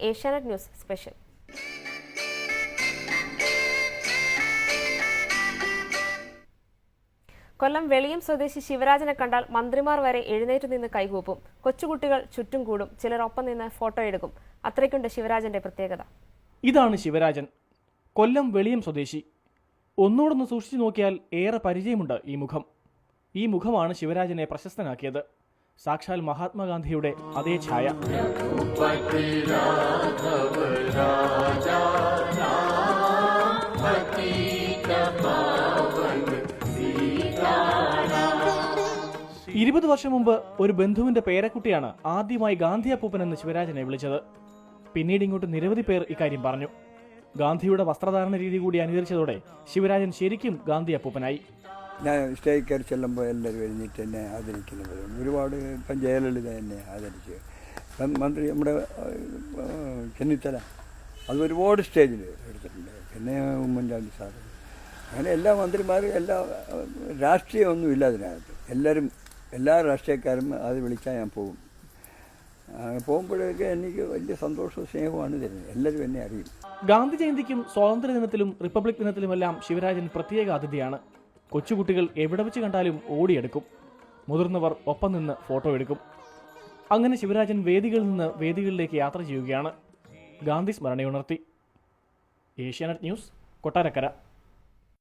Asianet news special. Kollam Veliyam സ്വദേശി ശിവരാജനെ കണ്ടാൽ മന്ത്രിമാർ വരെ എഴുന്നേറ്റ് നിന്ന് കൈകൂപ്പും. കൊച്ചുകുട്ടികൾ ചുറ്റും കൂടും, ചിലർ ഒപ്പം നിന്ന് ഫോട്ടോ എടുക്കും. അത്രയ്ക്കുണ്ട് ശിവരാജന്റെ പ്രത്യേകത. ഇതാണ് ശിവരാജൻ, കൊല്ലം വെളിയം സ്വദേശി. ഒന്നുകൂടൊന്ന് സൂക്ഷിച്ചു നോക്കിയാൽ ഏറെ പരിചയമുണ്ട് ഈ മുഖം. ഈ മുഖമാണ് ശിവരാജനെ പ്രശസ്തനാക്കിയത്. സാക്ഷാൽ മഹാത്മാഗാന്ധിയുടെ അതേ ഛായ. 20 വർഷം മുമ്പ് ഒരു ബന്ധുവിന്റെ പേരക്കുട്ടിയാണ് ആദ്യമായി ഗാന്ധി അപ്പൂപ്പൻ എന്ന് ശിവരാജനെ വിളിച്ചത്. പിന്നീട് ഇങ്ങോട്ട് നിരവധി പേർ ഇക്കാര്യം പറഞ്ഞു. ഗാന്ധിയുടെ വസ്ത്രധാരണ രീതി കൂടി അനുകരിച്ചതോടെ ശിവരാജൻ ശരിക്കും ഗാന്ധി അപ്പൂപ്പനായി. ഞാൻ സ്റ്റേജ് കയറി ചെല്ലുമ്പോൾ എല്ലാവരും എഴുന്നേറ്റ് എന്നെ ആദരിക്കുന്നവരും ഒരുപാട്. ഇപ്പം ജയലളിത എന്നെ ആദരിച്ചു, ഇപ്പം മന്ത്രി നമ്മുടെ ചെന്നിത്തല അത് ഒരുപാട് സ്റ്റേജിൽ എടുത്തിട്ടുണ്ട്. പിന്നെ ഉമ്മൻചാണ്ടി സാറ്, അങ്ങനെ എല്ലാ മന്ത്രിമാരും എല്ലാ രാഷ്ട്രീയമൊന്നുമില്ല അതിനകത്ത്. എല്ലാ രാഷ്ട്രീയക്കാരും അത് വിളിച്ചാൽ ഞാൻ പോകും. പോകുമ്പോഴൊക്കെ എനിക്ക് വലിയ സന്തോഷവും സ്നേഹവുമാണ് തരുന്നത്. എല്ലാവരും എന്നെ അറിയും. ഗാന്ധി ജയന്തിക്കും സ്വാതന്ത്ര്യ ദിനത്തിലും റിപ്പബ്ലിക് ദിനത്തിലുമെല്ലാം ശിവരാജൻ പ്രത്യേക അതിഥിയാണ്. കൊച്ചുകുട്ടികൾ എവിടെ വെച്ച് കണ്ടാലും ഓടിയെടുക്കും, മുതിർന്നവർ ഒപ്പം നിന്ന് ഫോട്ടോ എടുക്കും. അങ്ങനെ ശിവരാജൻ വേദികളിൽ നിന്ന് വേദികളിലേക്ക് യാത്ര ചെയ്യുകയാണ്. ഗാന്ധി സ്മരണയുണർത്തി. ഏഷ്യാനെറ്റ് ന്യൂസ്, കൊട്ടാരക്കര.